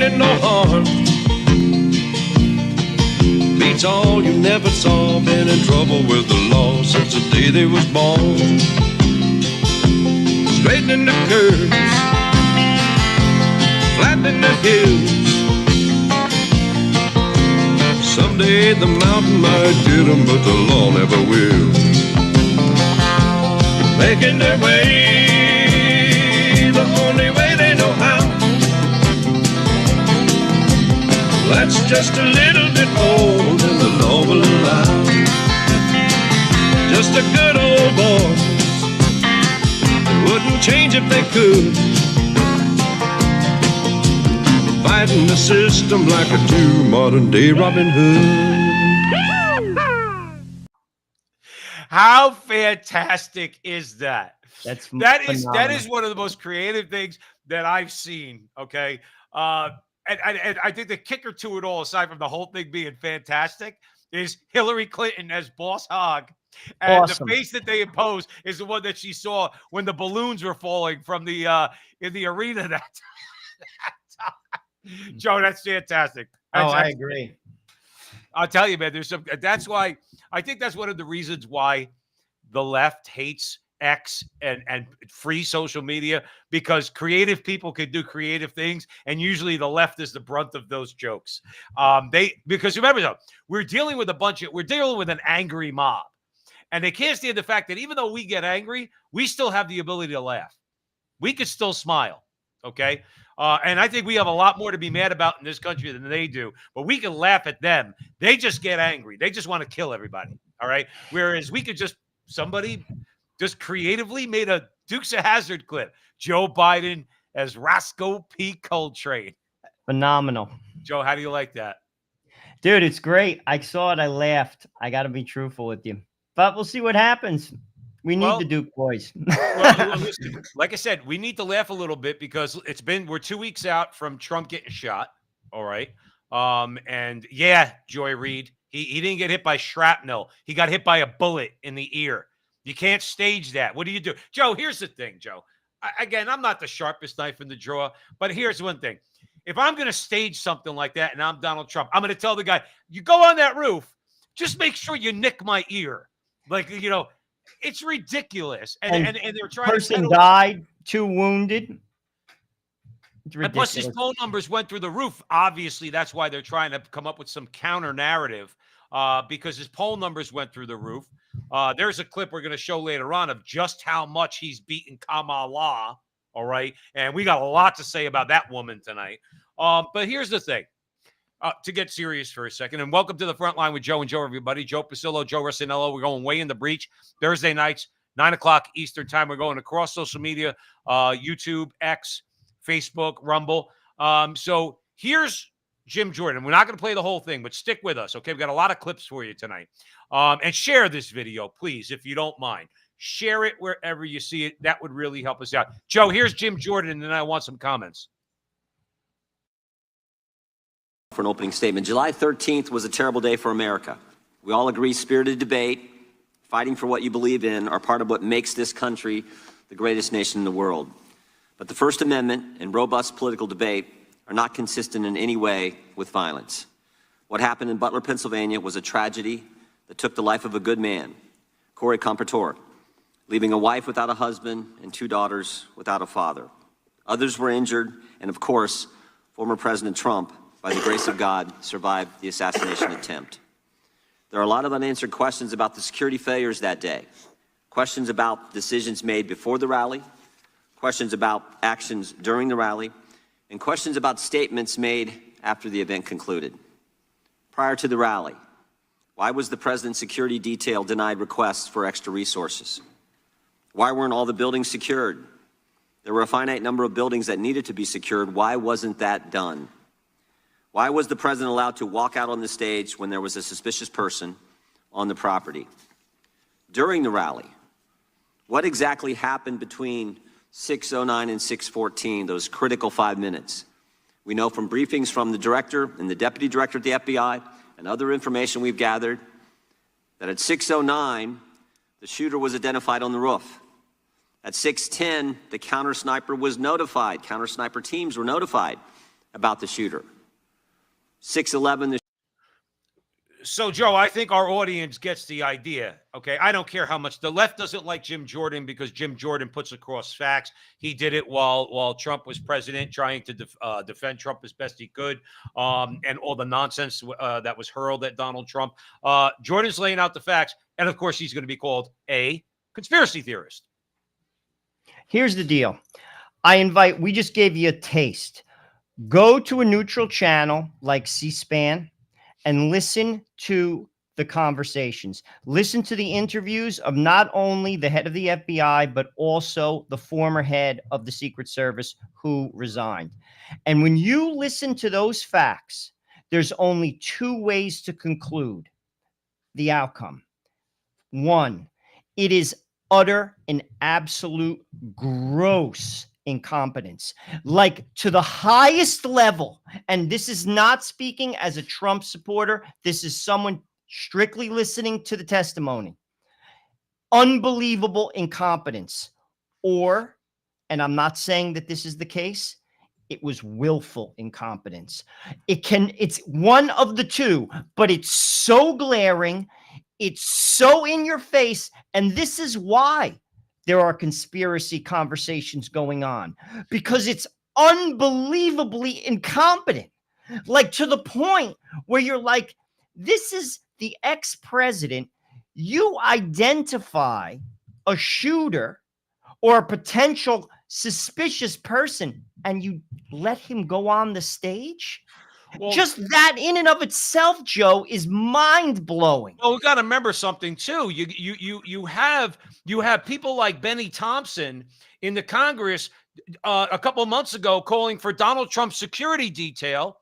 meant no harm. Beats all you never saw. Been in trouble with the law since the day they was born. Straightening the curves, flattening the hills. Someday the mountain might get them, but the law never will. Making their way the only way they know how. That's just a little bit more than the law will allow. Just a good old boy that wouldn't change if they could. Fighting the system like a true modern day Robin Hood. How fantastic is that? That is one of the most creative things that I've seen. Okay. And I think the kicker to it all, aside from the whole thing being fantastic, is Hillary Clinton as Boss Hogg. And awesome. The face that they impose is the one that she saw when the balloons were falling from the in the arena that time. Joe, that's fantastic. I agree. I'll tell you, man, that's why I think that's one of the reasons why the left hates X and free social media, because creative people can do creative things, and usually the left is the brunt of those jokes. Because remember though, we're dealing with an angry mob, and they can't stand the fact that even though we get angry, we still have the ability to laugh. We could still smile. Okay. And I think we have a lot more to be mad about in this country than they do, but we can laugh at them. They just get angry. They just want to kill everybody. All right. Whereas we could somebody just creatively made a Dukes of Hazzard clip. Joe Biden as Roscoe P. Coltrane. Phenomenal. Joe, how do you like that? Dude, it's great. I saw it. I laughed. I got to be truthful with you, but we'll see what happens. We need the Duke boys. Listen, like I said, we need to laugh a little bit because we're 2 weeks out from Trump getting shot. All right. And yeah, Joy Reid, he didn't get hit by shrapnel. He got hit by a bullet in the ear. You can't stage that. What do you do? Joe, here's the thing, Joe. Again, I'm not the sharpest knife in the drawer, but here's one thing. If I'm going to stage something like that and I'm Donald Trump, I'm going to tell the guy, you go on that roof, just make sure you nick my ear. Like, it's ridiculous. And they're trying person died, 2 wounded. And plus his phone numbers went through the roof. Obviously, that's why they're trying to come up with some counter narrative because his poll numbers went through the roof. There's a clip we're going to show later on of just how much he's beaten Kamala. All right. And we got a lot to say about that woman tonight. But here's the thing. To get serious for a second, and welcome to the front line with Joe and Joe, everybody. Joe Pasillo, Joe Rossinello. We're going way in the breach. Thursday nights, 9 o'clock Eastern time. We're going across social media, YouTube, X, Facebook, Rumble. So here's Jim Jordan. We're not going to play the whole thing, but stick with us, okay? We've got a lot of clips for you tonight. And share this video, please, if you don't mind. Share it wherever you see it. That would really help us out. Joe, here's Jim Jordan, and then I want some comments. For an opening statement. July 13th was a terrible day for America. We all agree spirited debate, fighting for what you believe in, are part of what makes this country the greatest nation in the world. But the First Amendment and robust political debate are not consistent in any way with violence. What happened in Butler, Pennsylvania was a tragedy that took the life of a good man, Corey Compratore, leaving a wife without a husband and 2 daughters without a father. Others were injured, and of course, former President Trump, by the grace of God, survived the assassination attempt. There are a lot of unanswered questions about the security failures that day, questions about decisions made before the rally, questions about actions during the rally, and questions about statements made after the event concluded. Prior to the rally, why was the president's security detail denied requests for extra resources? Why weren't all the buildings secured? There were a finite number of buildings that needed to be secured. Why wasn't that done? Why was the president allowed to walk out on the stage when there was a suspicious person on the property? During the rally, what exactly happened between 6:09 and 6:14, those critical 5 minutes? We know from briefings from the director and the deputy director at the FBI and other information we've gathered that at 6:09, the shooter was identified on the roof. At 6:10, the counter sniper was notified. Counter sniper teams were notified about the shooter. 6'11", So, Joe, I think our audience gets the idea. Okay. I don't care how much the left doesn't like Jim Jordan because Jim Jordan puts across facts. He did it while Trump was president, trying to defend Trump as best he could, and all the nonsense that was hurled at Donald Trump. Jordan's laying out the facts. And of course, he's going to be called a conspiracy theorist. Here's the deal. We just gave you a taste. Go to a neutral channel like C-SPAN and listen to the conversations. Listen to the interviews of not only the head of the FBI, but also the former head of the Secret Service who resigned. And when you listen to those facts, there's only two ways to conclude the outcome. One, it is utter and absolute gross incompetence, like to the highest level. And this is not speaking as a Trump supporter. This is someone strictly listening to the testimony. Unbelievable incompetence. Or, and I'm not saying that this is the case, it was willful incompetence. It's one of the two, but it's so glaring, it's so in your face, and this is why there are conspiracy conversations going on, because it's unbelievably incompetent, like to the point where you're like, this is the ex-president. You identify a shooter or a potential suspicious person and you let him go on the stage? Well, just that in and of itself, Joe, is mind-blowing. Well, we got to remember something too. You have people like Benny Thompson in the Congress a couple of months ago calling for Donald Trump's security detail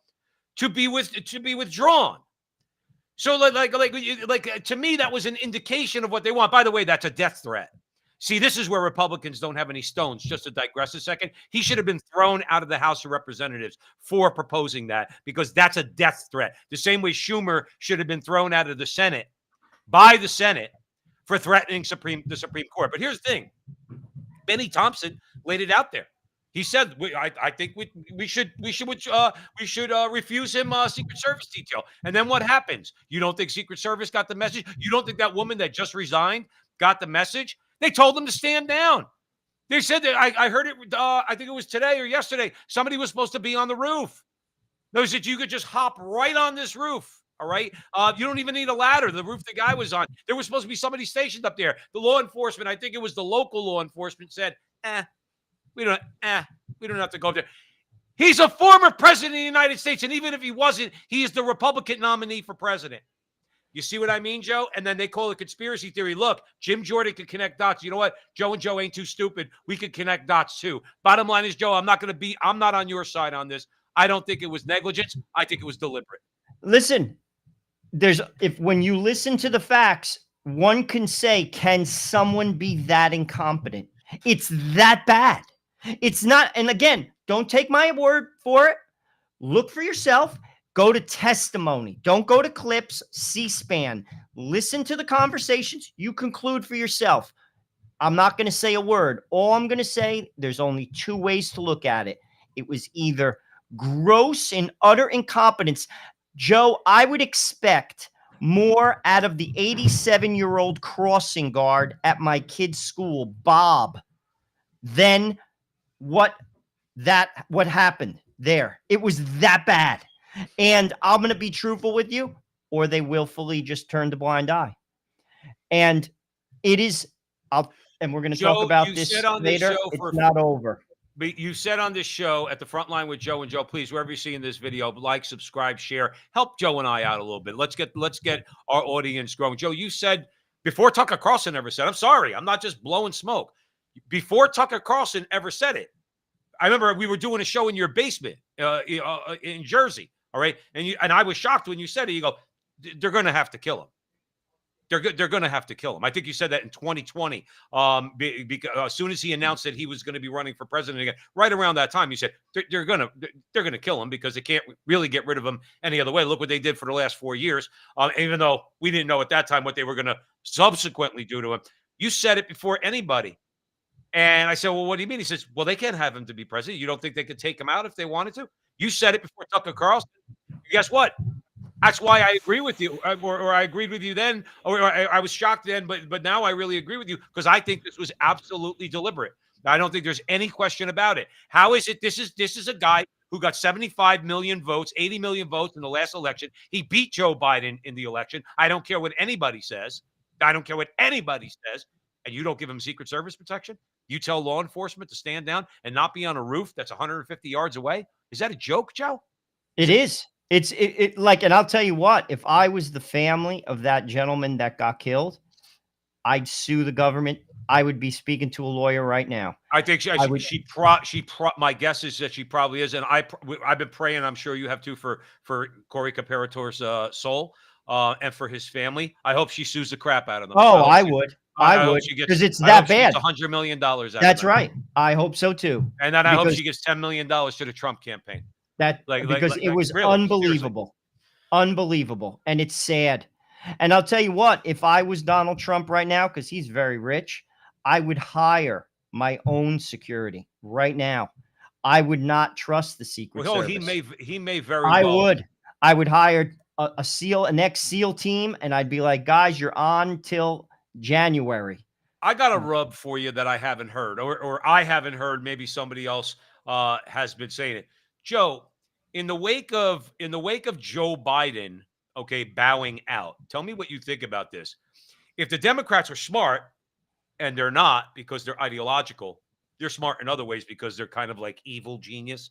to be withdrawn. So like to me, that was an indication of what they want. By the way, that's a death threat. See, this is where Republicans don't have any stones. Just to digress a second, he should have been thrown out of the House of Representatives for proposing that, because that's a death threat. The same way Schumer should have been thrown out of the Senate by the Senate for threatening the Supreme Court. But here's the thing. Benny Thompson laid it out there. He said, I think we should refuse him Secret Service detail. And then what happens? You don't think Secret Service got the message? You don't think that woman that just resigned got the message? They told them to stand down. They said that I heard it. I think it was today or yesterday. Somebody was supposed to be on the roof. They said you could just hop right on this roof. All right. You don't even need a ladder. The roof the guy was on. There was supposed to be somebody stationed up there. The law enforcement, I think it was the local law enforcement, said, we don't have to go up there. He's a former president of the United States, and even if he wasn't, he is the Republican nominee for president. You see what I mean, Joe? And then they call it conspiracy theory. Look, Jim Jordan could connect dots. You know what? Joe and Joe ain't too stupid. We could connect dots too. Bottom line is, Joe, I'm not on your side on this. I don't think it was negligence. I think it was deliberate. Listen, when you listen to the facts, one can say, can someone be that incompetent? It's that bad. It's not. And again, don't take my word for it. Look for yourself. Go to testimony. Don't go to clips, C-SPAN. Listen to the conversations. You conclude for yourself. I'm not going to say a word. All I'm going to say, there's only two ways to look at it. It was either gross and utter incompetence. Joe, I would expect more out of the 87-year-old crossing guard at my kid's school, Bob, than what happened there. It was that bad. And I'm going to be truthful with you, or they willfully just turned a blind eye. And it is, and we're going to talk about this later. It's not over. But you said on this show at the front line with Joe and Joe, please, wherever you're seeing this video, like, subscribe, share, help Joe and I out a little bit. Let's get our audience growing. Joe, you said before Tucker Carlson ever said, I'm sorry, I'm not just blowing smoke. Before Tucker Carlson ever said it, I remember we were doing a show in your basement in Jersey. All right. And I was shocked when you said it. You go, they're going to have to kill him. They're going to have to kill him. I think you said that in 2020. Because as soon as he announced that he was going to be running for president again, right around that time, you said they're going to kill him because they can't really get rid of him any other way. Look what they did for the last 4 years. Even though we didn't know at that time what they were going to subsequently do to him. You said it before anybody. And I said, well, what do you mean? He says, well, they can't have him to be president. You don't think they could take him out if they wanted to? You said it before Tucker Carlson. Guess what? That's why I agree with you, or I agreed with you then, or I was shocked then, but now I really agree with you because I think this was absolutely deliberate. I don't think there's any question about it. How is it? This is a guy who got 75 million votes, 80 million votes in the last election. He beat Joe Biden in the election. I don't care what anybody says. I don't care what anybody says. And you don't give him Secret Service protection? You tell law enforcement to stand down and not be on a roof that's 150 yards away? Is that a joke, Joe? It is. It's like, and I'll tell you what, if I was the family of that gentleman that got killed, I'd sue the government. I would be speaking to a lawyer right now. I think my guess is that she probably is. And I've been praying, I'm sure you have too, for Corey Comparator's soul and for his family. I hope she sues the crap out of them. Oh, I would. I would, because it's that bad. $100 million. That's right. I hope so too. And then I hope she gets $10 million to the Trump campaign. Because it was really, unbelievable. Seriously. Unbelievable. And it's sad. And I'll tell you what, if I was Donald Trump right now, because he's very rich, I would hire my own security right now. I would not trust the Secret Service. He may very well. I would hire an ex-SEAL team, and I'd be like, guys, you're on till January. I got a rub for you that I haven't heard, or I haven't heard. Maybe somebody else has been saying it. Joe, in the wake of Joe Biden, okay, bowing out, tell me what you think about this. If the Democrats are smart, and they're not because they're ideological, they're smart in other ways because they're kind of like evil genius.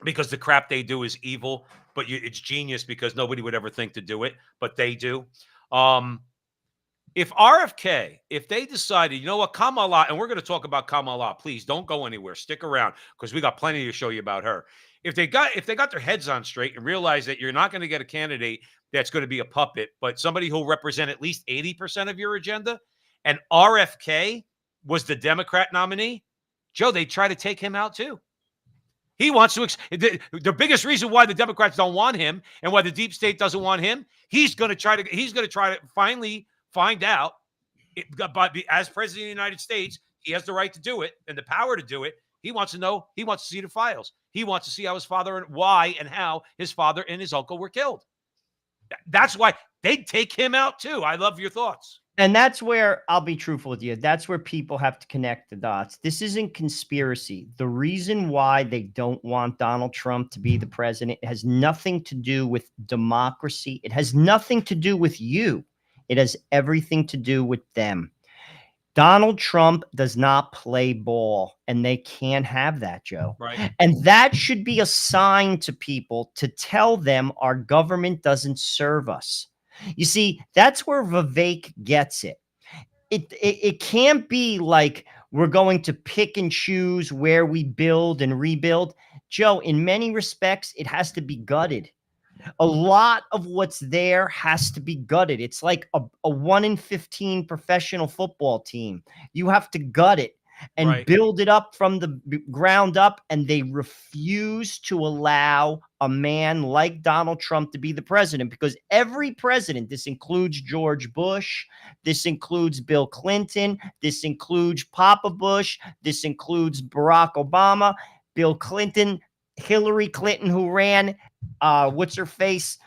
Because the crap they do is evil, but it's genius because nobody would ever think to do it, but they do. If RFK, if they decided, you know what, Kamala, and we're going to talk about Kamala, please don't go anywhere. Stick around because we got plenty to show you about her. If they got their heads on straight and realize that you're not going to get a candidate that's going to be a puppet, but somebody who'll represent at least 80% of your agenda, and RFK was the Democrat nominee, Joe, they try to take him out too. He wants to, the biggest reason why the Democrats don't want him and why the deep state doesn't want him, he's going to try to finally find out, as president of the United States, he has the right to do it and the power to do it. He wants to know, he wants to see the files. He wants to see how his father and why and how his father and his uncle were killed. That's why they'd take him out too. I love your thoughts. And that's where I'll be truthful with you. That's where people have to connect the dots. This isn't conspiracy. The reason why they don't want Donald Trump to be the president has nothing to do with democracy. It has nothing to do with you. It has everything to do with them. Donald Trump does not play ball, and they can't have that, Joe. Right. And that should be a sign to people to tell them our government doesn't serve us. You see, that's where Vivek gets it. It can't be like we're going to pick and choose where we build and rebuild. Joe, in many respects, it has to be gutted. A lot of what's there has to be gutted. It's like a 1 in 15 professional football team. You have to gut it and build it up from the ground up, and they refuse to allow a man like Donald Trump to be the president, because every president, this includes George Bush, this includes Bill Clinton, this includes Papa Bush, this includes Barack Obama, Bill Clinton, Hillary Clinton, who ran, what's her face,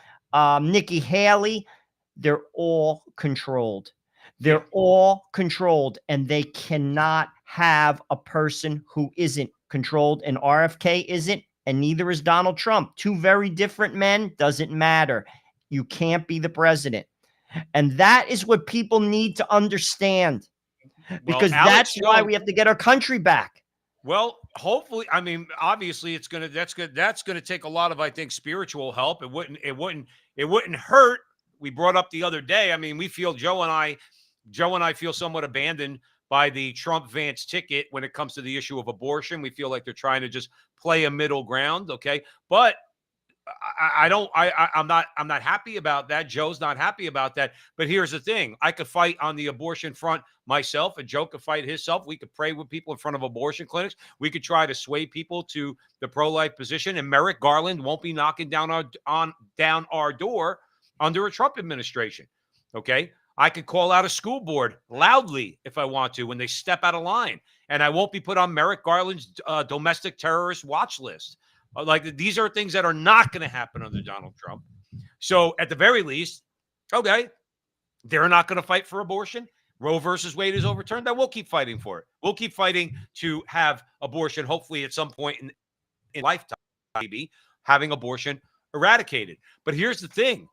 Nikki Haley, they're all controlled. They're all controlled, and they cannot have a person who isn't controlled, and RFK isn't, and neither is Donald Trump. Two very different men, doesn't matter. You can't be the president. And that is what people need to understand, because that's why we have to get our country back. Well, hopefully, I mean, obviously that's going to take a lot of, I think, spiritual help. It wouldn't hurt. We brought up the other day. I mean, we feel Joe and I feel somewhat abandoned by the Trump-Vance ticket when it comes to the issue of abortion. We feel like they're trying to just play a middle ground. Okay. But I'm not happy about that. Joe's not happy about that. But here's the thing. I could fight on the abortion front myself, and Joe could fight himself. We could pray with people in front of abortion clinics. We could try to sway people to the pro-life position, and Merrick Garland won't be knocking down our door under a Trump administration. Okay. I could call out a school board loudly if I want to when they step out of line, and I won't be put on Merrick Garland's domestic terrorist watch list. Like, these are things that are not going to happen under Donald Trump. So at the very least, okay, they're not going to fight for abortion. Roe versus Wade is overturned. Then we'll keep fighting for it. We'll keep fighting to have abortion, hopefully at some point in lifetime, maybe having abortion eradicated. But here's the thing.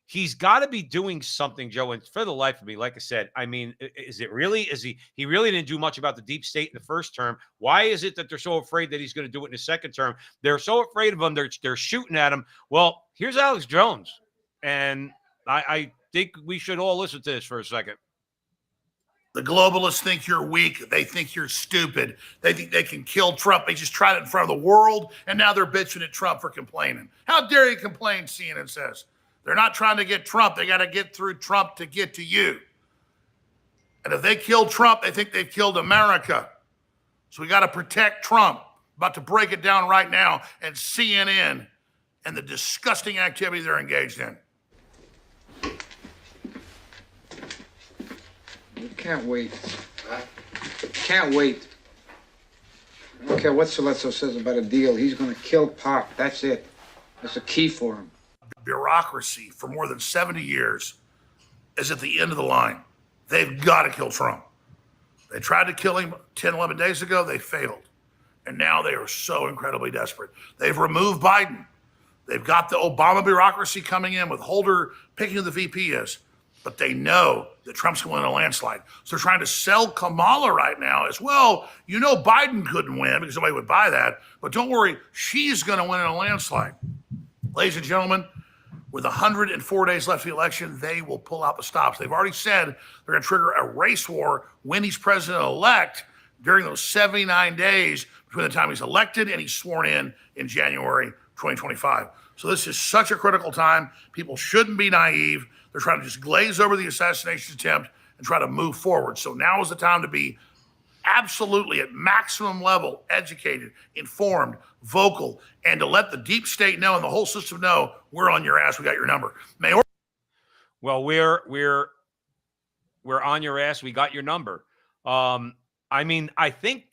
He's got to be doing something, Joe, and for the life of me, like I said, I mean, is it really? He really didn't do much about the deep state in the first term. Why is it that they're so afraid that he's going to do it in the second term? They're so afraid of him. They're shooting at him. Well, here's Alex Jones. And I think we should all listen to this for a second. The globalists think you're weak. They think you're stupid. They think they can kill Trump. They just tried it in front of the world, and now they're bitching at Trump for complaining. How dare you complain, CNN says. They're not trying to get Trump. They got to get through Trump to get to you. And if they kill Trump, they think they've killed America. So we got to protect Trump. About to break it down right now, and CNN and the disgusting activity they're engaged in. You can't wait. Can't wait. I don't care what Celeste says about a deal. He's going to kill Pop. That's it. That's the key for him. Bureaucracy for more than 70 years is at the end of the line. They've got to kill Trump. They tried to kill him 10, 11 days ago. They failed. And now they are so incredibly desperate. They've removed Biden. They've got the Obama bureaucracy coming in with Holder picking who the VP is. But they know that Trump's going to win a landslide. So they're trying to sell Kamala right now as well. You know Biden couldn't win because nobody would buy that. But don't worry, she's going to win in a landslide. Ladies and gentlemen, with 104 days left of the election, they will pull out the stops. They've already said they're going to trigger a race war when he's president-elect during those 79 days between the time he's elected and he's sworn in January 2025. So this is such a critical time. People shouldn't be naive. They're trying to just glaze over the assassination attempt and try to move forward. So now is the time to be absolutely at maximum level, educated, informed, vocal, and to let the deep state know and the whole system know we're on your ass. We got your number. Well, we're on your ass. We got your number. I mean, I think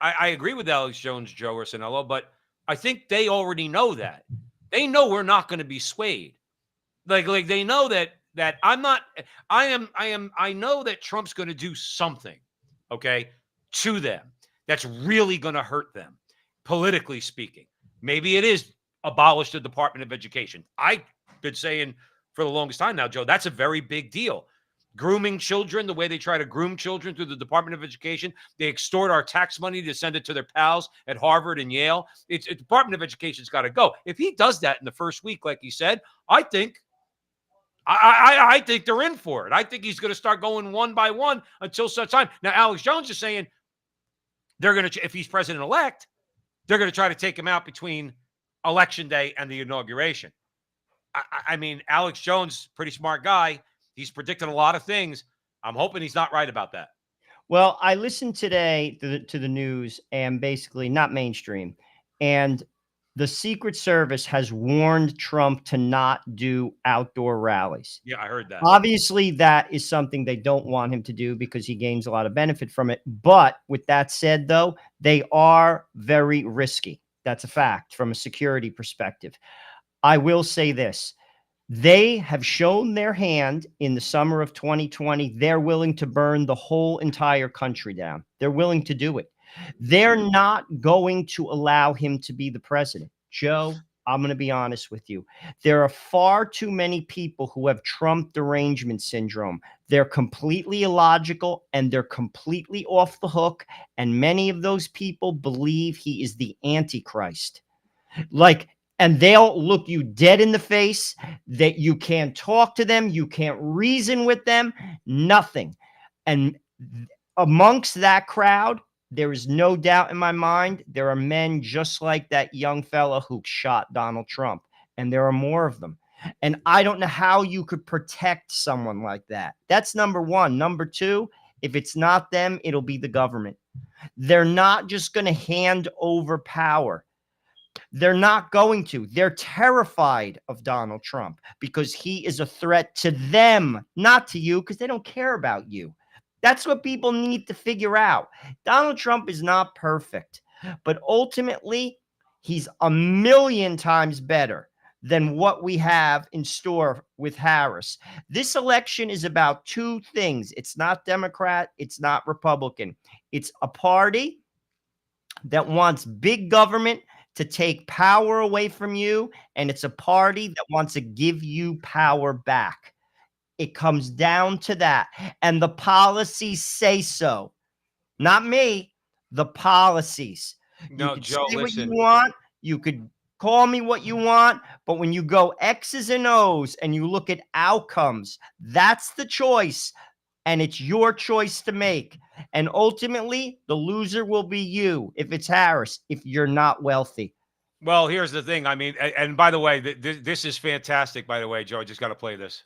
I agree with Alex Jones, Joe Orsinello, but I think they already know that. They know we're not going to be swayed. Like they know that I'm not. I know that Trump's going to do something, okay, to them that's really going to hurt them, politically speaking. Maybe it is abolish the Department of Education. I've been saying for the longest time now, Joe, that's a very big deal. Grooming children, the way they try to groom children through the Department of Education. They extort our tax money to send it to their pals at Harvard and Yale. It's Department of Education's got to go. If he does that in the first week, like he said, I think they're in for it. I think he's going to start going one by one until such time. Now, Alex Jones is saying they're going to, if he's president-elect, they're going to try to take him out between Election Day and the inauguration. I mean, Alex Jones, pretty smart guy. He's predicting a lot of things. I'm hoping he's not right about that. Well, I listened today to the news, and basically not mainstream, and the Secret Service has warned Trump to not do outdoor rallies. Yeah, I heard that. Obviously, that is something they don't want him to do because he gains a lot of benefit from it. But with that said, though, they are very risky. That's a fact from a security perspective. I will say this. They have shown their hand in the summer of 2020. They're willing to burn the whole entire country down. They're willing to do it. They're not going to allow him to be the president. Joe, I'm going to be honest with you. There are far too many people who have Trump derangement syndrome. They're completely illogical and they're completely off the hook. And many of those people believe he is the Antichrist. And they'll look you dead in the face, that you can't talk to them, you can't reason with them, nothing. And amongst that crowd, there is no doubt in my mind, there are men just like that young fella who shot Donald Trump. And there are more of them. And I don't know how you could protect someone like that. That's number one. Number two, if it's not them, it'll be the government. They're not just going to hand over power. They're not going to. They're terrified of Donald Trump because he is a threat to them, not to you, because they don't care about you. That's what people need to figure out. Donald Trump is not perfect, but ultimately, He's a million times better than what we have in store with Harris. This election is about two things. It's not Democrat, it's not Republican. It's a party that wants big government to take power away from you, and it's a party that wants to give you power back. It comes down to that. And the policies say so. Not me, the policies. No, you can Joe, say listen. what you want. You could call me what you want, but when you go X's and O's and you look at outcomes, that's the choice, and it's your choice to make. And ultimately, the loser will be you if it's Harris, if you're not wealthy. Well, here's the thing. I mean, and by the way, this is fantastic, by the way, Joe. I just got to play this.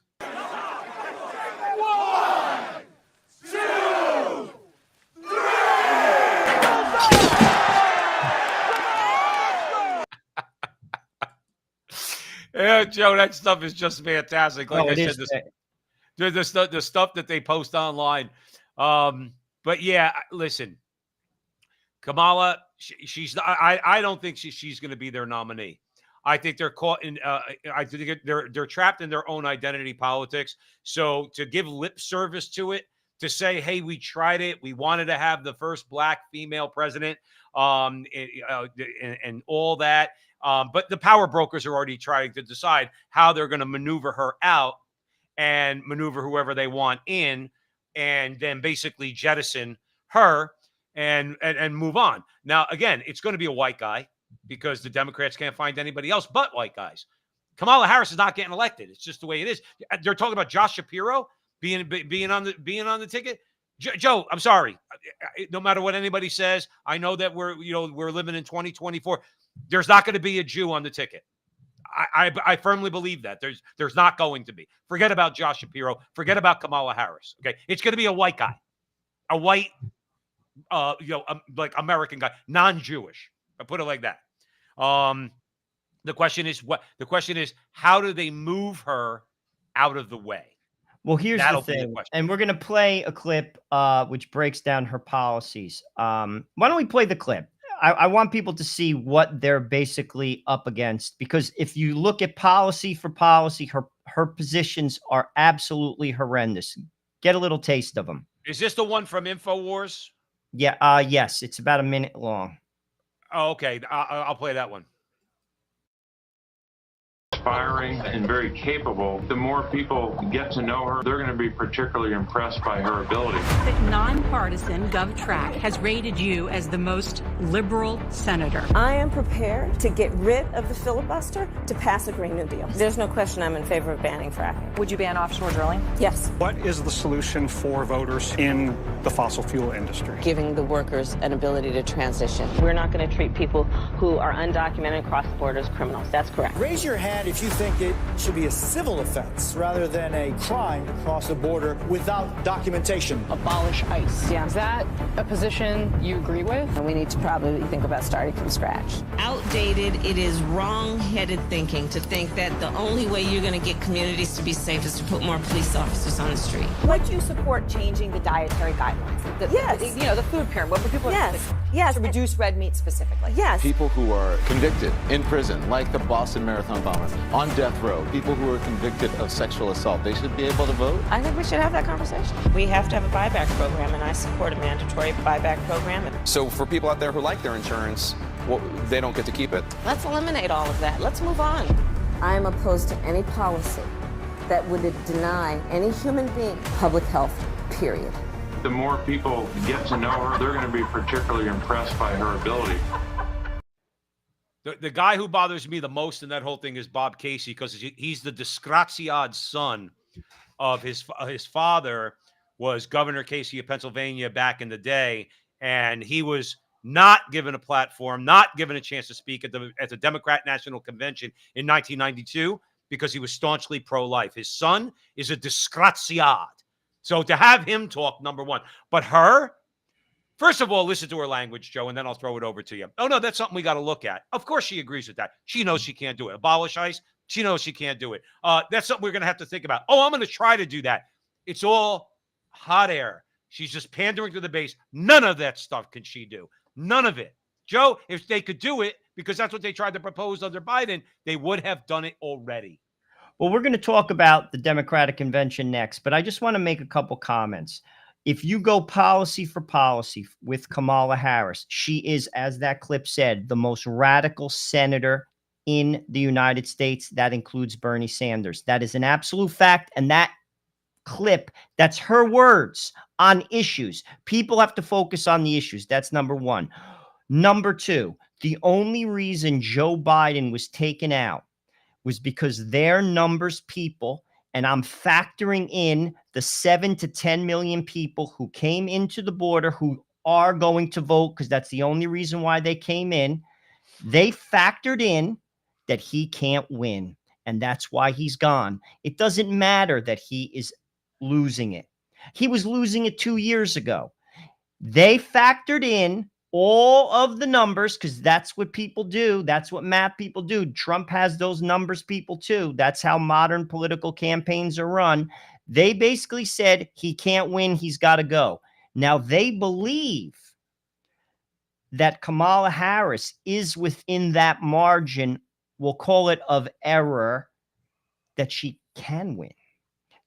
Yeah, Joe, that stuff is just fantastic. Like I said, the stuff that they post online. But yeah, listen, Kamala, she's not, I don't think she's going to be their nominee. I think they're caught in. I think they're trapped in their own identity politics. So to give lip service to it, to say, "Hey, we tried it. We wanted to have the first black female president," and all that. But the power brokers are already trying to decide how they're going to maneuver her out and maneuver whoever they want in, and then basically jettison her and move on. Now, again, it's going to be a white guy because the Democrats can't find anybody else but white guys. Kamala Harris is not getting elected. It's just the way it is. They're talking about Josh Shapiro being on the ticket. Joe, I'm sorry. No matter what anybody says, I know that we're living in 2024. There's not going to be a Jew on the ticket. I firmly believe that there's not going to be. Forget about Josh Shapiro. Forget about Kamala Harris. Okay, it's going to be a white guy, a white, like American guy, non-Jewish. I put it like that. The question is how do they move her out of the way? Well, here's the thing, and we're going to play a clip which breaks down her policies. Why don't we play the clip? I want people to see what they're basically up against, because if you look at policy for policy, her positions are absolutely horrendous. Get a little taste of them. Is this the one from InfoWars? Yeah. Yes, it's about a minute long. Oh, okay. I'll play that one. Inspiring and very capable. The more people get to know her, they're going to be particularly impressed by her ability. The nonpartisan GovTrack has rated you as the most liberal senator. I am prepared to get rid of the filibuster to pass a Green New Deal. There's no question I'm in favor of banning fracking. Would you ban offshore drilling? Yes. What is the solution for voters in the fossil fuel industry? Giving the workers an ability to transition. We're not going to treat people who are undocumented across the border as criminals. That's correct. Raise your hand if you think it should be a civil offense rather than a crime to cross the border without documentation. Abolish ICE. Yeah. Is that a position you agree with? And we need to probably think about starting from scratch. Outdated, it is wrong-headed thinking to think that the only way you're going to get communities to be safe is to put more police officers on the street. Would you support changing the dietary guidelines? Yes. The food pyramid. What people yes. To reduce red meat specifically. Yes. People who are convicted in prison, like the Boston Marathon bombers, on death row, people who are convicted of sexual assault, they should be able to vote? I think we should have that conversation. We have to have a buyback program, and I support a mandatory buyback program. So for people out there who like their insurance, they don't get to keep it. Let's eliminate all of that. Let's move on. I am opposed to any policy that would deny any human being public health, period. The more people get to know her, they're going to be particularly impressed by her ability. The guy who bothers me the most in that whole thing is Bob Casey, because he's the disgraziad son of his father was Governor Casey of Pennsylvania back in the day, and he was not given a platform, not given a chance to speak at the Democrat National Convention in 1992 because he was staunchly pro-life. His son is a disgraziad. So to have him talk, number one. But her, first of all, listen to her language, Joe, and then I'll throw it over to you. Oh, no, that's something we got to look at. Of course she agrees with that. She knows she can't do it. Abolish ICE, she knows she can't do it. That's something we're going to have to think about. Oh, I'm going to try to do that. It's all hot air. She's just pandering to the base. None of that stuff can she do. None of it. Joe, if they could do it, because that's what they tried to propose under Biden, they would have done it already. Well, we're going to talk about the Democratic convention next, but I just want to make a couple comments. If you go policy for policy with Kamala Harris, she is, as that clip said, the most radical senator in the United States. That includes Bernie Sanders. That is an absolute fact. And that clip, that's her words on issues. People have to focus on the issues. That's number one. Number two, the only reason Joe Biden was taken out was because their numbers people, and I'm factoring in the 7 to 10 million people who came into the border who are going to vote, because that's the only reason why they came in. They factored in that he can't win, and that's why he's gone. It doesn't matter that he is losing it. He was losing it 2 years ago. They factored in all of the numbers because that's what people do. That's what math people do. Trump has those numbers people too. That's how modern political campaigns are run. They basically said he can't win. He's got to go. Now they believe that Kamala Harris is within that margin, we'll call it of error, that she can win.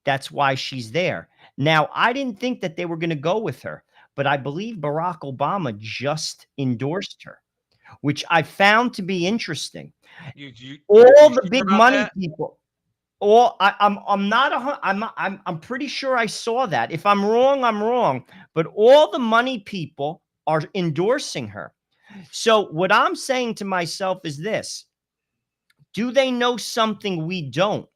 That's why she's there. Now, I didn't think that they were going to go with her, but I believe Barack Obama just endorsed her, which I found to be interesting. All the big money people, I'm pretty sure I saw that. If I'm wrong, I'm wrong. But all the money people are endorsing her. So what I'm saying to myself is this: do they know something we don't?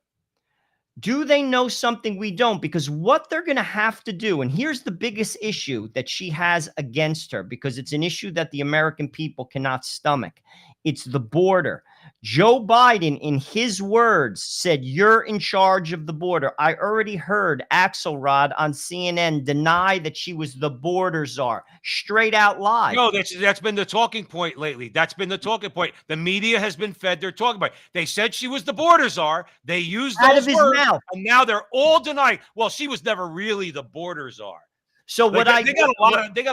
Do they know something we don't? Because what they're going to have to do, and here's the biggest issue that she has against her, because it's an issue that the American people cannot stomach. It's the border. Joe Biden, in his words, said, "You're in charge of the border." I already heard Axelrod on CNN deny that she was the border czar. Straight out lie. No, that's been the talking point lately. That's been the talking point. The media has been fed their talking point. They said she was the border czar. They used those out of his words, mouth, and now they're all denying. Well, she was never really the border czar. So they got a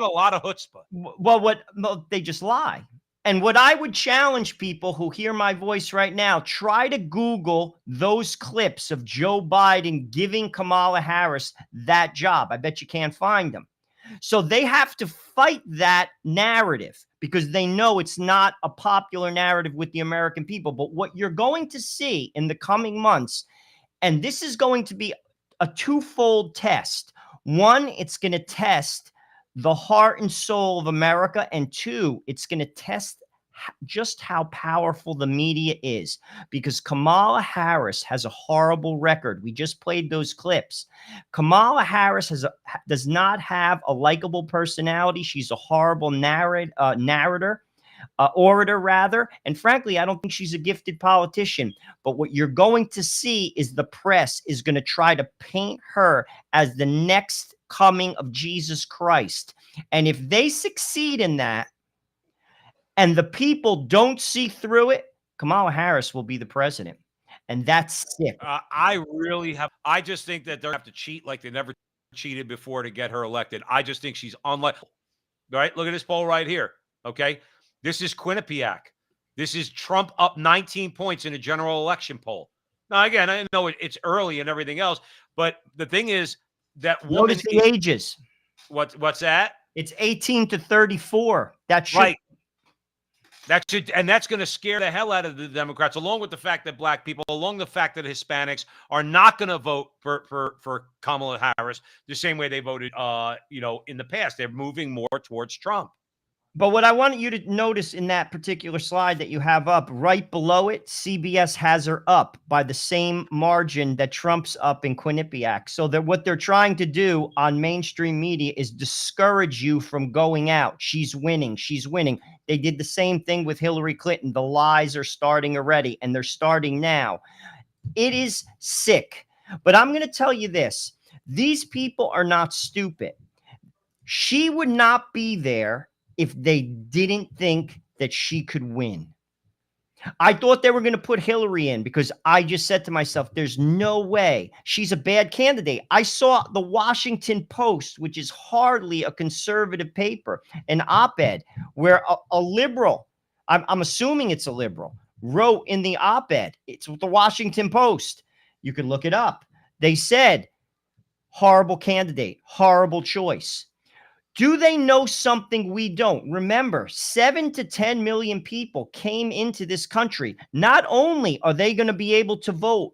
lot of chutzpah. Well, they just lie. And what I would challenge people who hear my voice right now, try to Google those clips of Joe Biden giving Kamala Harris that job. I bet you can't find them. So they have to fight that narrative because they know it's not a popular narrative with the American people. But what you're going to see in the coming months, and this is going to be a twofold test. One, it's going to test the heart and soul of America. And two, it's going to test just how powerful the media is, because Kamala Harris has a horrible record. We just played those clips. Kamala Harris does not have a likable personality. She's a horrible orator, rather. And frankly, I don't think she's a gifted politician. But what you're going to see is the press is going to try to paint her as the next coming of Jesus Christ. And if they succeed in that and the people don't see through it, Kamala Harris will be the president. And that's sick. I just think that they're going to have to cheat like they never cheated before to get her elected. I just think she's unlikely. Right? Look at this poll right here. Okay. This is Quinnipiac. This is Trump up 19 points in a general election poll. Now, again, I know it's early and everything else, but the thing is, that woman, notice the ages. What's that? It's 18 to 34. That's right. And that's going to scare the hell out of the Democrats, along with the fact that black people, along the fact that Hispanics are not going to vote for Kamala Harris the same way they voted, in the past. They're moving more towards Trump. But what I want you to notice in that particular slide that you have up, right below it, CBS has her up by the same margin that Trump's up in Quinnipiac. So that what they're trying to do on mainstream media is discourage you from going out. She's winning. She's winning. They did the same thing with Hillary Clinton. The lies are starting already, and they're starting now. It is sick. But I'm going to tell you this. These people are not stupid. She would not be there if they didn't think that she could win. I thought they were going to put Hillary in because I just said to myself, there's no way. She's a bad candidate. I saw the Washington Post, which is hardly a conservative paper, an op-ed where a liberal, I'm assuming it's a liberal, wrote in the op-ed. It's the Washington Post. You can look it up. They said, horrible candidate, horrible choice. Do they know something we don't? Remember, 7 to 10 million people came into this country. Not only are they going to be able to vote,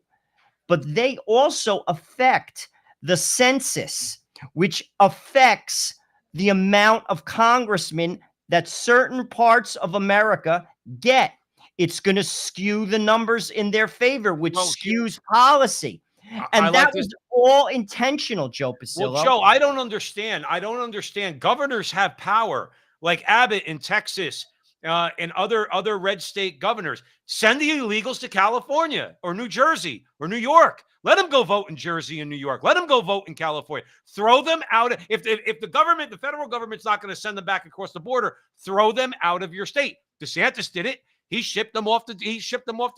but they also affect the census, which affects the amount of congressmen that certain parts of America get. It's going to skew the numbers in their favor, which skews policy. And that was all intentional, Joe Pasillo. Well, Joe, I don't understand. Governors have power, like Abbott in Texas and other red state governors. Send the illegals to California or New Jersey or New York. Let them go vote in Jersey and New York. Let them go vote in California. Throw them out. If the federal government's not going to send them back across the border, throw them out of your state. DeSantis did it. He shipped them off to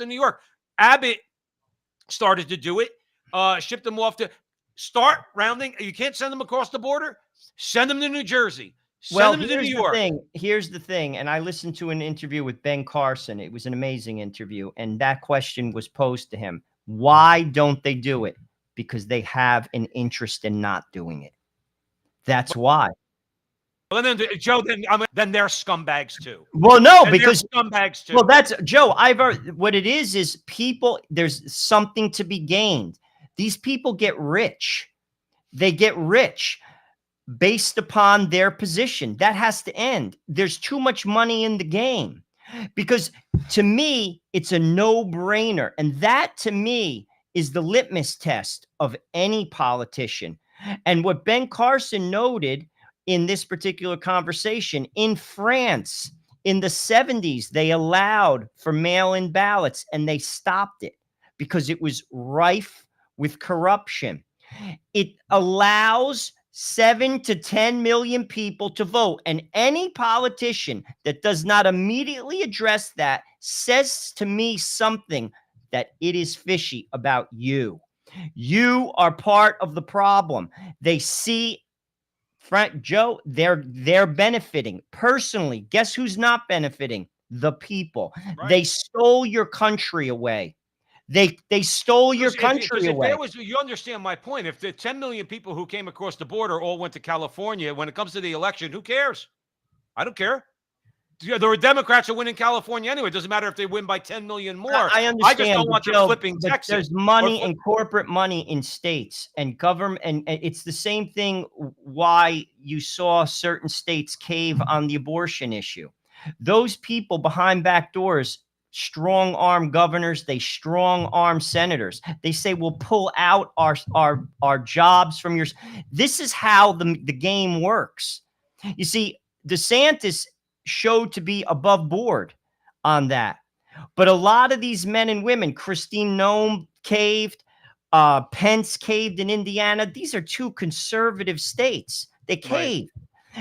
New York. Abbott started to do it. Ship them off to start rounding. You can't send them across the border. Send them to New Jersey. Send them to New York. Here's the thing. And I listened to an interview with Ben Carson. It was an amazing interview. And that question was posed to him. Why don't they do it? Because they have an interest in not doing it. That's why. Well, then, Joe, then they're scumbags too. Well, no, and because scumbags too. Well, that's Joe. What it is people. There's something to be gained. These people get rich. They get rich based upon their position. That has to end. There's too much money in the game, because to me, it's a no-brainer. And that to me is the litmus test of any politician. And what Ben Carson noted in this particular conversation, in France, in the 70s, they allowed for mail-in ballots and they stopped it because it was rife with corruption. It allows 7 to 10 million people to vote. And any politician that does not immediately address that says to me something that it is fishy about you. You are part of the problem. They see, Joe, they're benefiting personally. Guess who's not benefiting? The people. Right. They stole your country away. They stole your country away. You understand my point. If the 10 million people who came across the border all went to California, when it comes to the election, who cares? I don't care. The Democrats are winning California anyway. It doesn't matter if they win by 10 million more. I understand. I just don't want them flipping Texas. There's money and corporate money in states and government. And it's the same thing why you saw certain states cave on the abortion issue. Those people behind back doors strong arm governors, they strong arm senators. They say we'll pull out our jobs from yours. This is how the game works. You see, DeSantis showed to be above board on that. But a lot of these men and women, Christine Noem caved, Pence caved in Indiana. These are two conservative states. They caved.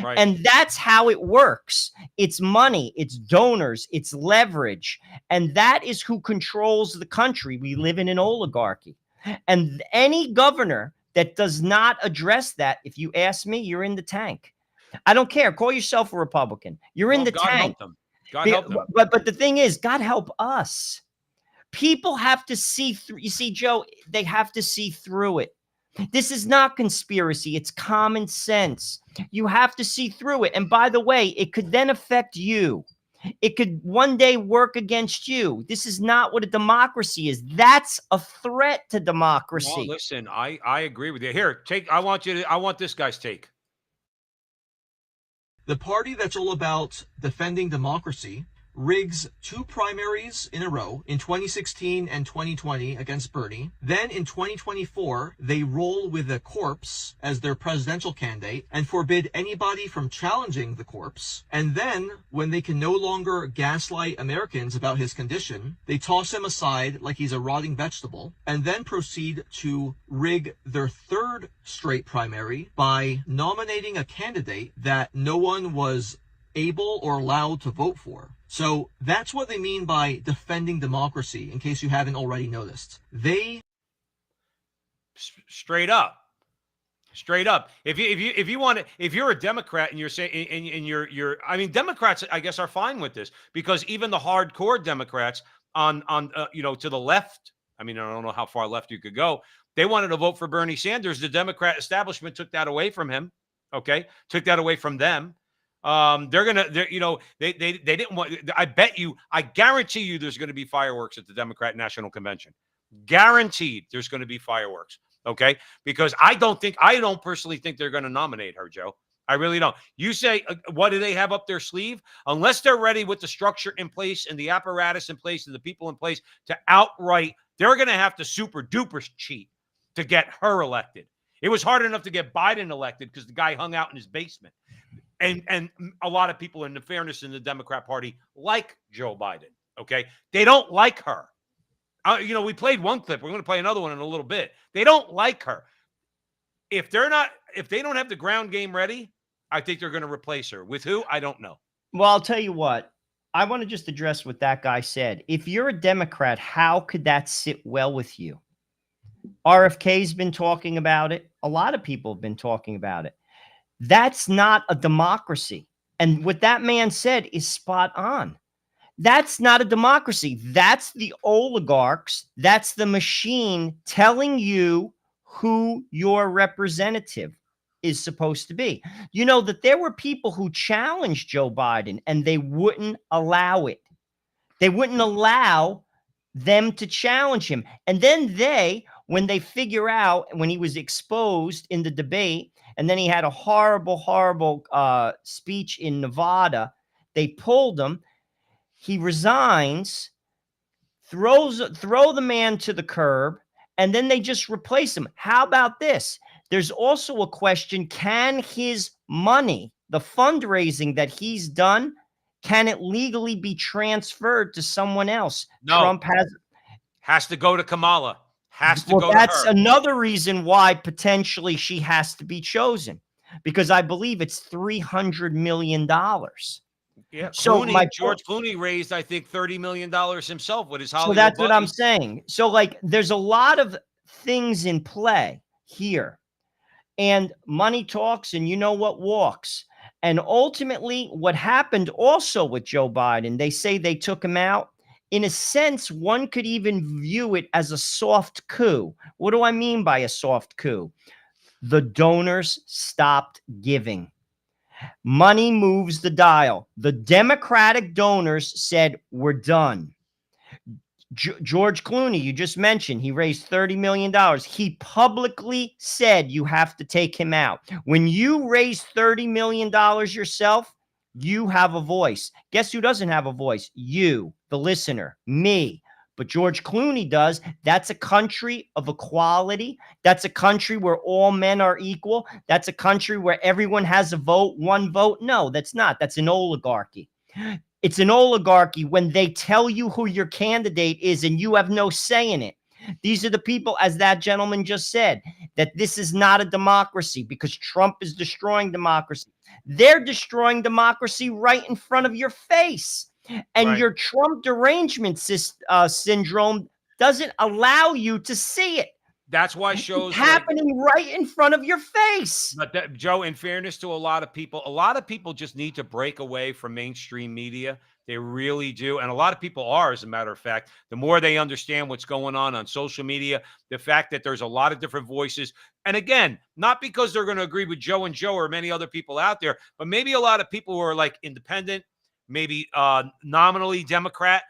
Right. And that's how it works. It's money, it's donors, it's leverage. And that is who controls the country. We live in an oligarchy. And any governor that does not address that, if you ask me, you're in the tank. I don't care. Call yourself a Republican. You're in the tank. Help them. God help them. But the thing is, God help us. People have to see through. You see, Joe, they have to see through it. This is not conspiracy. It's common sense. You have to see through it. And by the way, it could then affect you. It could one day work against you. This is not what a democracy is. That's a threat to democracy. Well, listen, I agree with you. Here, I want this guy's take. The party that's all about defending democracy rigs 2 primaries in a row in 2016 and 2020 against Bernie. Then in 2024, they roll with a corpse as their presidential candidate and forbid anybody from challenging the corpse. And then, when they can no longer gaslight Americans about his condition, they toss him aside like he's a rotting vegetable, and then proceed to rig their 3rd straight primary by nominating a candidate that no one was able or allowed to vote for. So that's what they mean by defending democracy, in case you haven't already noticed. They straight up. Straight up. If you want to, if you're a Democrat and you're saying, and you're, I mean, Democrats, I guess, are fine with this, because even the hardcore Democrats on to the left, I mean, I don't know how far left you could go, they wanted to vote for Bernie Sanders. The Democrat establishment took that away from him. Okay, took that away from them. They didn't want. I guarantee you, there's going to be fireworks at the Democrat National Convention. Guaranteed, there's going to be fireworks. Okay, because I don't personally think they're going to nominate her, Joe. I really don't. You say, what do they have up their sleeve? Unless they're ready with the structure in place and the apparatus in place and the people in place to outright, they're going to have to super duper cheat to get her elected. It was hard enough to get Biden elected because the guy hung out in his basement. And a lot of people, in the fairness, in the Democrat Party like Joe Biden. Okay, they don't like her. We played one clip. We're going to play another one in a little bit. They don't like her. If they don't have the ground game ready, I think they're going to replace her. With who? I don't know. Well, I'll tell you what. I want to just address what that guy said. If you're a Democrat, how could that sit well with you? RFK's been talking about it. A lot of people have been talking about it. That's not a democracy. And what that man said is spot on. That's not a democracy. That's the oligarchs. That's the machine telling you who your representative is supposed to be. You know that there were people who challenged Joe Biden and they wouldn't allow it. They wouldn't allow them to challenge him. And then when they figure out, when he was exposed in the debate, and then he had a horrible speech in Nevada, they pulled him. He resigns, throw the man to the curb, and then they just replace him. How about this? There's also a question, can his money, the fundraising that he's done, can it legally be transferred to someone else? No. Trump has to go to Kamala. Has to go that's to her. Another reason why potentially she has to be chosen, because I believe it's $300 million. Yeah. So George Clooney raised, I think, $30 million himself with his Hollywood. So that's buddies. what I'm saying. So there's a lot of things in play here, and money talks, and you know what walks. And ultimately, what happened also with Joe Biden, they say they took him out. In a sense, one could even view it as a soft coup. What do I mean by a soft coup? The donors stopped giving. Money moves the dial. The Democratic donors said, we're done. George Clooney, you just mentioned, he raised $30 million. He publicly said you have to take him out. When you raise $30 million yourself, you have a voice. Guess who doesn't have a voice? You, the listener, me. But George Clooney does. That's a country of equality. That's a country where all men are equal. That's a country where everyone has a vote, one vote. No, that's not. That's an oligarchy. It's an oligarchy when they tell you who your candidate is and you have no say in it. These are the people, as that gentleman just said, that this is not a democracy because Trump is destroying democracy. They're destroying democracy right in front of your face. And your Trump derangement syndrome doesn't allow you to see it. That's why shows happening right in front of your face. But Joe, in fairness to a lot of people just need to break away from mainstream media. They really do. And a lot of people are, as a matter of fact, the more they understand what's going on social media, the fact that there's a lot of different voices. And again, not because they're going to agree with Joe and Joe or many other people out there, but maybe a lot of people who are like independent, maybe nominally Democrat,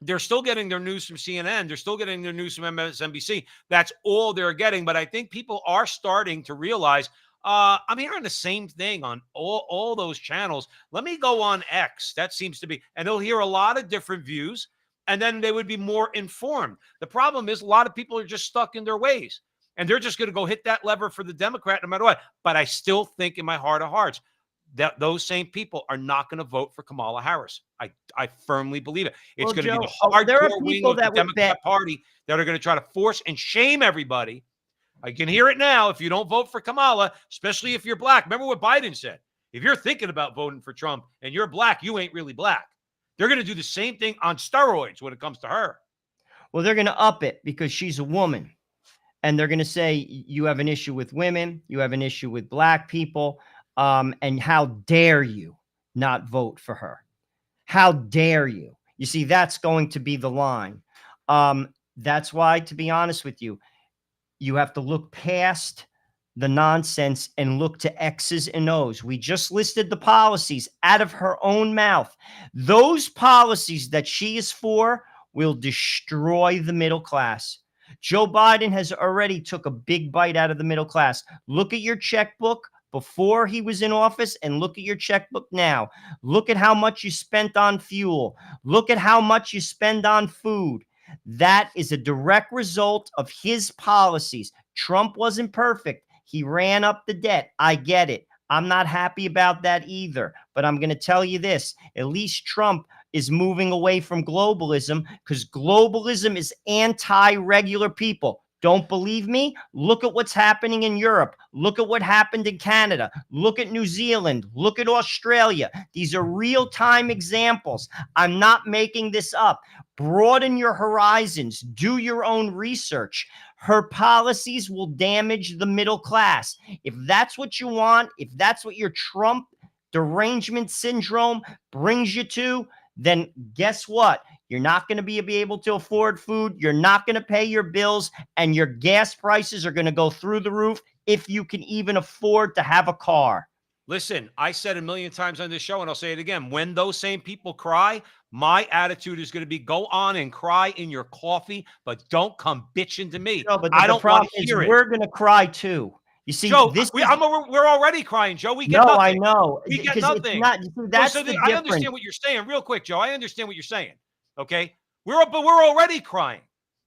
they're still getting their news from CNN. They're still getting their news from MSNBC. That's all they're getting. But I think people are starting to realize, I'm hearing the same thing on all those channels. Let me go on X. That seems to be, and they'll hear a lot of different views, and then they would be more informed. The problem is a lot of people are just stuck in their ways, and they're just going to go hit that lever for the Democrat no matter what. But I still think in my heart of hearts, that those same people are not going to vote for Kamala Harris. I firmly believe it. It's going to be the hardcore wing of the Democrat Party that are going to try to force and shame everybody. I can hear it now. If you don't vote for Kamala, especially if you're black, remember what Biden said. If you're thinking about voting for Trump and you're black, you ain't really black. They're going to do the same thing on steroids when it comes to her. Well, they're going to up it because she's a woman. and they're going to say you have an issue with women, you have an issue with black people, and how dare you not vote for her? How dare you? You see, that's going to be the line. That's why, to be honest with you, you have to look past the nonsense and look to X's and O's. We just listed the policies out of her own mouth. Those policies that she is for will destroy the middle class. Joe Biden has already took a big bite out of the middle class. Look at your checkbook before he was in office and look at your checkbook now. Look at how much you spent on fuel. Look at how much you spend on food. That is a direct result of his policies. Trump wasn't perfect. He ran up the debt. I get it. I'm not happy about that either. But I'm going to tell you this. At least Trump is moving away from globalism, because globalism is anti-regular people. Don't believe me? Look at what's happening in Europe. Look at what happened in Canada. Look at New Zealand. Look at Australia. These are real-time examples. I'm not making this up. Broaden your horizons. Do your own research. Her policies will damage the middle class. If that's what you want, if that's what your Trump derangement syndrome brings you to, then guess what? You're not going to be able to afford food. You're not going to pay your bills, and your gas prices are going to go through the roof if you can even afford to have a car. Listen, I said a million times on this show, and I'll say it again. When those same people cry, my attitude is going to be go on and cry in your coffee, but don't come bitching to me. No, but I don't want to hear it. We're going to cry too. You see, Joe, we're already crying, Joe. We get nothing. I know. We get nothing. That's I understand what you're saying. Real quick, Joe. I understand what you're saying. Okay, but we're already crying.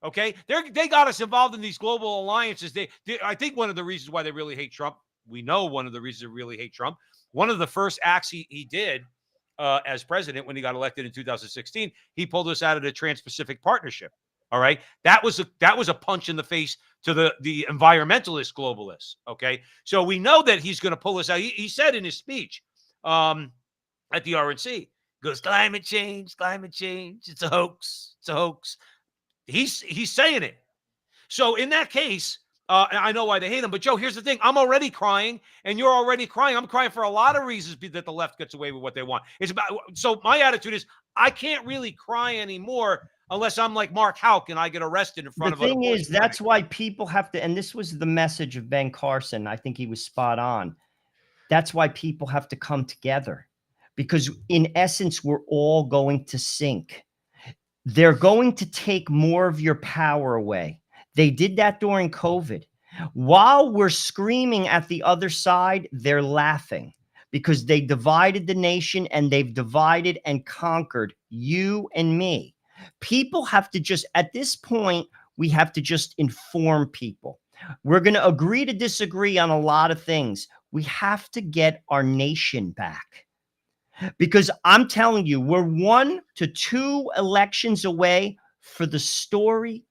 Okay, they got us involved in these global alliances. I think one of the reasons why they really hate Trump. We know one of the reasons they really hate Trump. One of the first acts he did as president when he got elected in 2016, he pulled us out of the Trans-Pacific Partnership. All right, that was a punch in the face to the environmentalist globalists. Okay, so we know that he's going to pull us out. He said in his speech at the RNC, he goes, climate change, it's a hoax, it's a hoax. He's saying it. So in that case, I know why they hate him. But Joe, here's the thing: I'm already crying, and you're already crying. I'm crying for a lot of reasons that the left gets away with what they want. So my attitude is I can't really cry anymore. Unless I'm like Mark Houck and I get arrested in front of. The thing is, that's why people have to, and this was the message of Ben Carson. I think he was spot on. That's why people have to come together, because in essence, we're all going to sink. They're going to take more of your power away. They did that during COVID. While we're screaming at the other side, they're laughing, because they divided the nation, and they've divided and conquered you and me. People have to just, at this point, we have to just inform people. We're going to agree to disagree on a lot of things. We have to get our nation back, because I'm telling you, we're 1 to 2 elections away for the story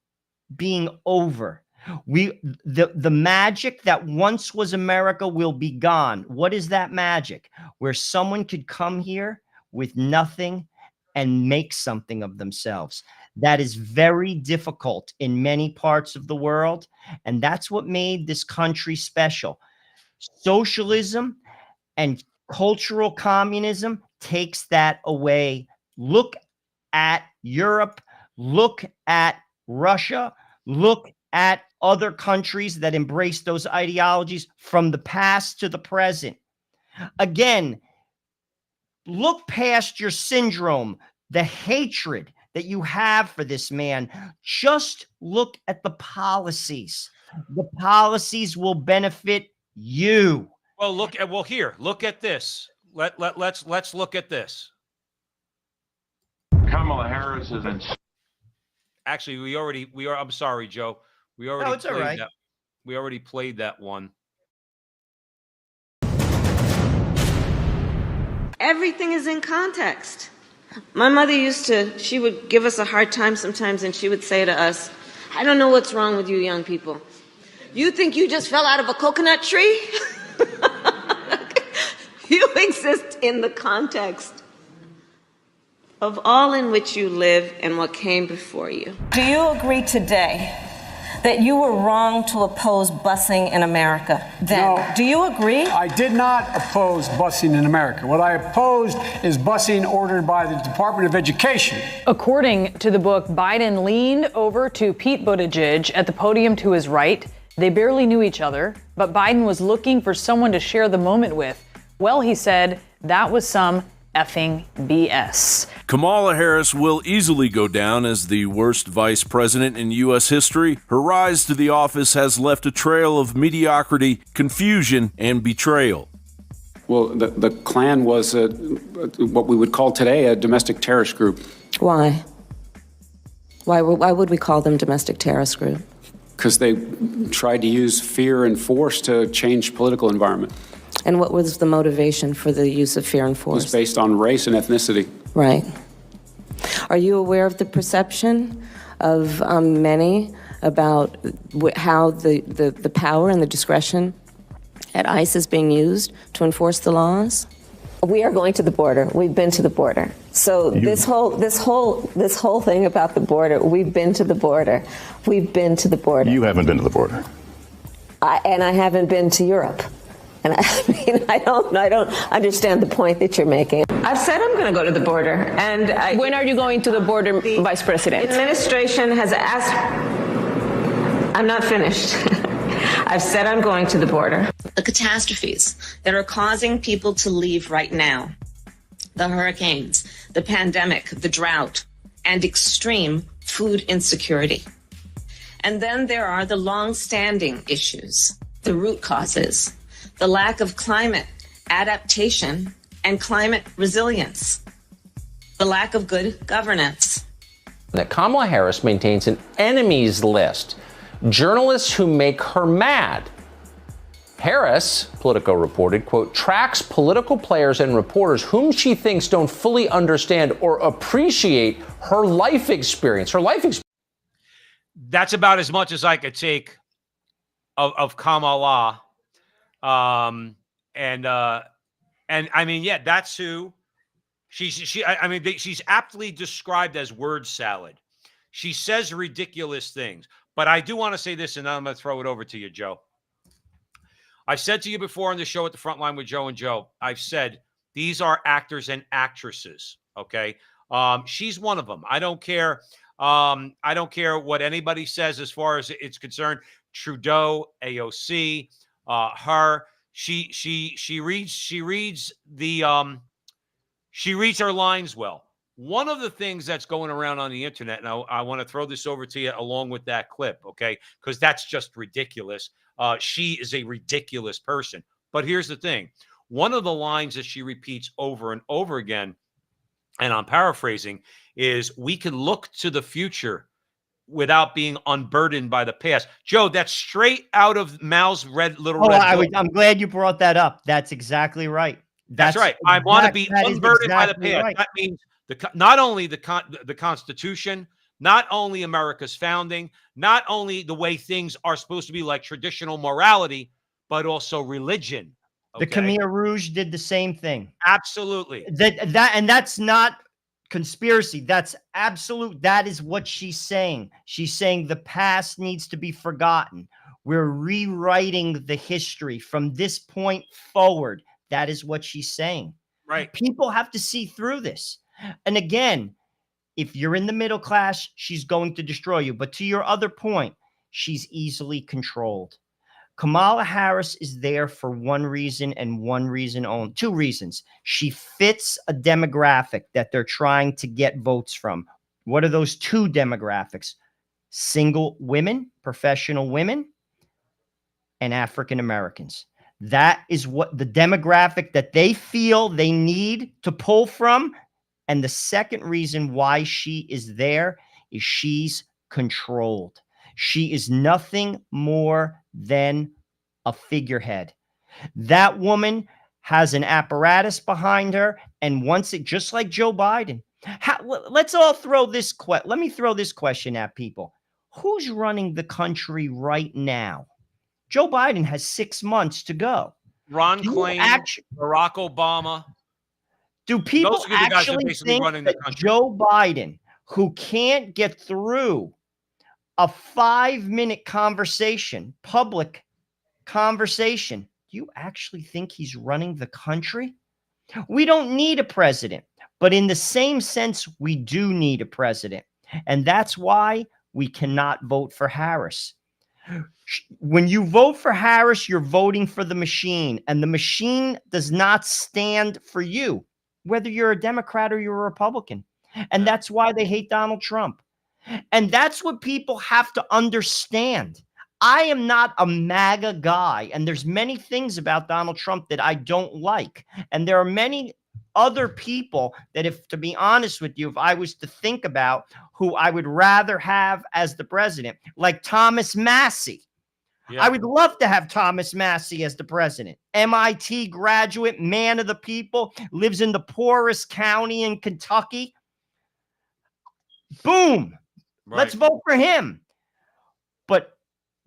being over. The magic that once was America will be gone. What is that magic? Where someone could come here with nothing and make something of themselves. That is very difficult in many parts of the world. And that's what made this country special. Socialism and cultural communism takes that away. Look at Europe. Look at Russia. Look at other countries that embrace those ideologies from the past to the present. Again, look past your syndrome, the hatred that you have for this man. Just look at the policies. The policies will benefit you. Well, look at this. Let's look at this. Kamala Harris is in. Actually, I'm sorry, Joe. We already it's all right. We already played that one. Everything is in context. My mother she would give us a hard time sometimes, and she would say to us, I don't know what's wrong with you young people. You think you just fell out of a coconut tree? You exist in the context of all in which you live and what came before you. Do you agree today that you were wrong to oppose busing in America then. No. Do you agree? I did not oppose busing in America. What I opposed is busing ordered by the Department of Education. According to the book, Biden leaned over to Pete Buttigieg at the podium to his right. They barely knew each other, but Biden was looking for someone to share the moment with. Well, he said that was some effing BS. Kamala Harris will easily go down as the worst vice president in U.S. history. Her rise to the office has left a trail of mediocrity, confusion, and betrayal. Well, the Klan was what we would call today a domestic terrorist group. Why? Why would we call them domestic terrorist group? Because they tried to use fear and force to change political environment. And what was the motivation for the use of fear and force? It was based on race and ethnicity. Right. Are you aware of the perception of many about how the power and the discretion at ICE is being used to enforce the laws? We are going to the border. We've been to the border. So this whole thing about the border, we've been to the border. We've been to the border. You haven't been to the border. And I haven't been to Europe. And I don't understand the point that you're making. I've said I'm going to go to the border. And when are you going to the border, Vice President? The administration has asked. I'm not finished. I've said I'm going to the border. The catastrophes that are causing people to leave right now, the hurricanes, the pandemic, the drought, and extreme food insecurity. And then there are the long-standing issues, the root causes, the lack of climate adaptation and climate resilience, the lack of good governance. That Kamala Harris maintains an enemies list, journalists who make her mad. Harris, Politico reported, quote, tracks political players and reporters whom she thinks don't fully understand or appreciate her life experience. That's about as much as I could take of Kamala. And I mean, yeah, that's who she's aptly described as word salad. She says ridiculous things, but I do want to say this, and then I'm going to throw it over to you, Joe. I've said to you before on the show at the front line with Joe and Joe, I've said these are actors and actresses. Okay. She's one of them. I don't care. I don't care what anybody says as far as it's concerned. Trudeau, AOC, her, she reads her lines well. One of the things that's going around on the internet, and I want to throw this over to you along with that clip, okay? Because that's just ridiculous. She is a ridiculous person. But here's the thing. One of the lines that she repeats over and over again, and I'm paraphrasing, is we can look to the future without being unburdened by the past. Joe, that's straight out of Mao's Red Book. I'm glad you brought that up. That's exactly right. That's right. I want to be unburdened by the past. Right. That means not only the Constitution, not only America's founding, not only the way things are supposed to be like traditional morality, but also religion. Okay? The Khmer Rouge did the same thing. Absolutely. And that's not conspiracy. That's absolute. That is what she's saying. She's saying the past needs to be forgotten. We're rewriting the history from this point forward. That is what she's saying. Right. People have to see through this. And again, if you're in the middle class, she's going to destroy you. But to your other point, she's easily controlled. Kamala Harris is there for one reason and one reason only. Two reasons. She fits a demographic that they're trying to get votes from. What are those two demographics? Single women, professional women, and African Americans. That is what the demographic that they feel they need to pull from. And the second reason why she is there is she's controlled. She is nothing more than a figurehead. That woman has an apparatus behind her, and once it, just like Joe Biden, let's all throw this let me throw this question at people. Who's running the country right now? Joe Biden has 6 months to go. Ron Klain, Barack Obama. Do people actually think that Joe Biden, who can't get through a 5-minute conversation, public conversation. Do you actually think he's running the country? We don't need a president, but in the same sense, we do need a president. And that's why we cannot vote for Harris. When you vote for Harris, you're voting for the machine, and the machine does not stand for you, whether you're a Democrat or you're a Republican. And that's why they hate Donald Trump. And that's what people have to understand. I am not a MAGA guy, and there's many things about Donald Trump that I don't like. And there are many other people that, if to be honest with you, if I was to think about who I would rather have as the president, like Thomas Massie. Yeah. I would love to have Thomas Massie as the president. MIT graduate, man of the people, lives in the poorest county in Kentucky. Boom. Right. Let's vote for him. But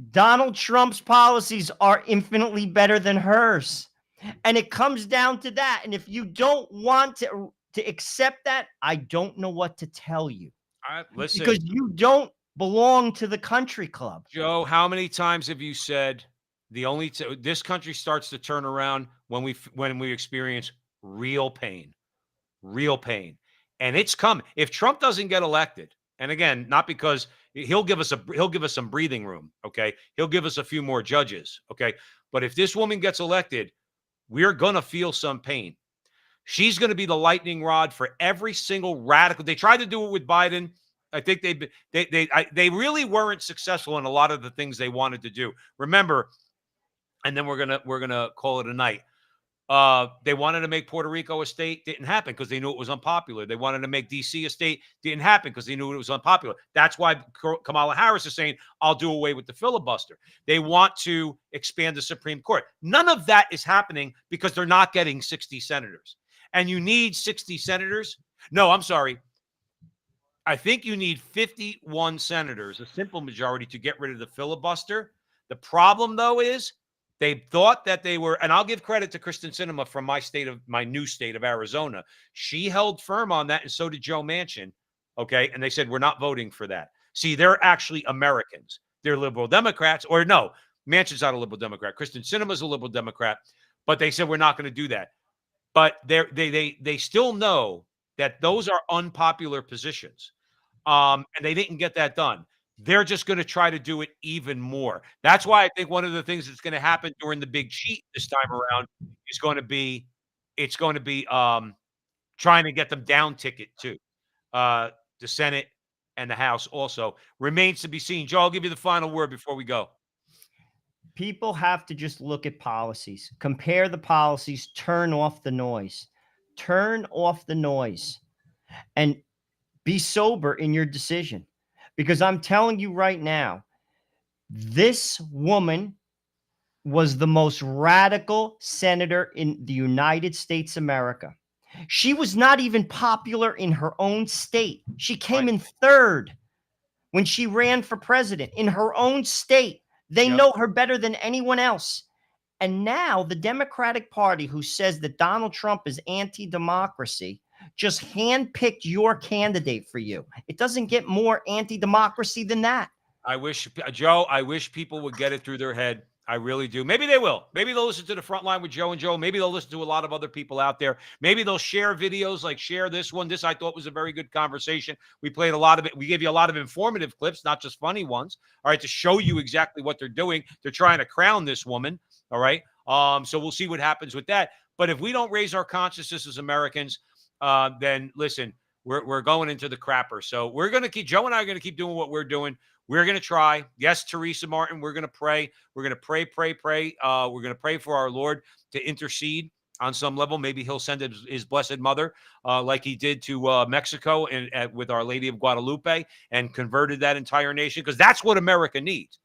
Donald Trump's policies are infinitely better than hers. And it comes down to that. And if you don't want to accept that, I don't know what to tell you. All right, listen. Because you don't belong to the country club. Joe, how many times have you said this country starts to turn around when we experience real pain, and it's coming. If Trump doesn't get elected, and again, not because he'll give us some breathing room, okay? He'll give us a few more judges, okay? But if this woman gets elected, we're gonna feel some pain. She's gonna be the lightning rod for every single radical. They tried to do it with Biden. I think they really weren't successful in a lot of the things they wanted to do. Remember, and then we're gonna call it a night. They wanted to make Puerto Rico a state, didn't happen because they knew it was unpopular. They wanted to make DC a state, didn't happen because they knew it was unpopular. That's why Kamala Harris is saying, I'll do away with the filibuster. They want to expand the Supreme Court. None of that is happening because they're not getting 60 senators. And you need 60 senators. No, I'm sorry. I think you need 51 senators, a simple majority, to get rid of the filibuster. The problem, though, is they thought that they were, and I'll give credit to Kristen Sinema from my new state of Arizona. She held firm on that, and so did Joe Manchin. Okay. And they said, we're not voting for that. See, they're actually Americans. They're liberal Democrats, or no, Manchin's not a liberal Democrat. Kristen Sinema's a liberal Democrat, but they said, we're not going to do that. But they still know that those are unpopular positions. And they didn't get that done. They're just going to try to do it even more. That's why I think one of the things that's going to happen during the big cheat this time around is going to be, trying to get them down ticket too. The Senate and the House also remains to be seen. Joe, I'll give you the final word before we go. People have to just look at policies, compare the policies, turn off the noise, and be sober in your decision. Because I'm telling you right now, this woman was the most radical senator in the United States of America. She was not even popular in her own state. She came in third when she ran for president in her own state. They know her better than anyone else. And now the Democratic Party, who says that Donald Trump is anti-democracy, just handpicked your candidate for you. It doesn't get more anti-democracy than that. I wish people would get it through their head. I really do. Maybe they will. Maybe they'll listen to the Front Line with Joe and Joe. Maybe they'll listen to a lot of other people out there. Maybe they'll share videos, like share this one. This I thought was a very good conversation. We played a lot of it. We gave you a lot of informative clips, not just funny ones. All right, to show you exactly what they're doing. They're trying to crown this woman. All right. So we'll see what happens with that. But if we don't raise our consciousness as Americans, then listen, we're going into the crapper. So we're going to keep, Joe and I are going to keep doing what we're doing. We're going to try. Yes, Teresa Martin, we're going to pray. We're going to pray. We're going to pray for our Lord to intercede on some level. Maybe he'll send his Blessed Mother like he did to Mexico and with Our Lady of Guadalupe and converted that entire nation, because that's what America needs,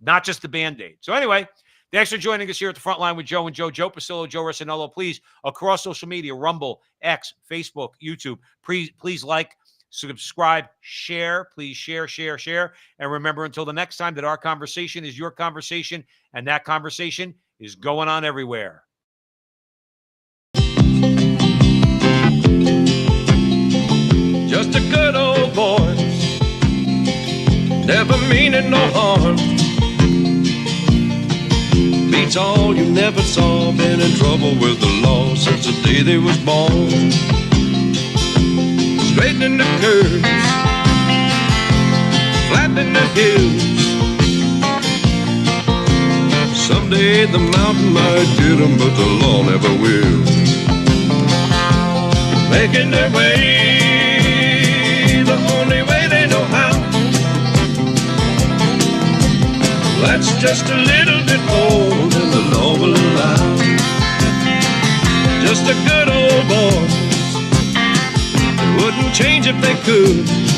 not just the Band-Aid. So anyway, thanks for joining us here at the Front Line with Joe and Joe. Joe Pasillo, Joe Rossinello. Please, across social media, Rumble, X, Facebook, YouTube, please like, subscribe, share. Please share. And remember, until the next time, that our conversation is your conversation, and that conversation is going on everywhere. Just a good old boy never meaning no harm. Beats all you never saw, been in trouble with the law since the day they was born. Straightening the curves, flattening the hills. Someday the mountain might get them, but the law never will. Making their way the only way they know how. That's just a little bit more than the law will allow. Just a good old boy, they wouldn't change if they could.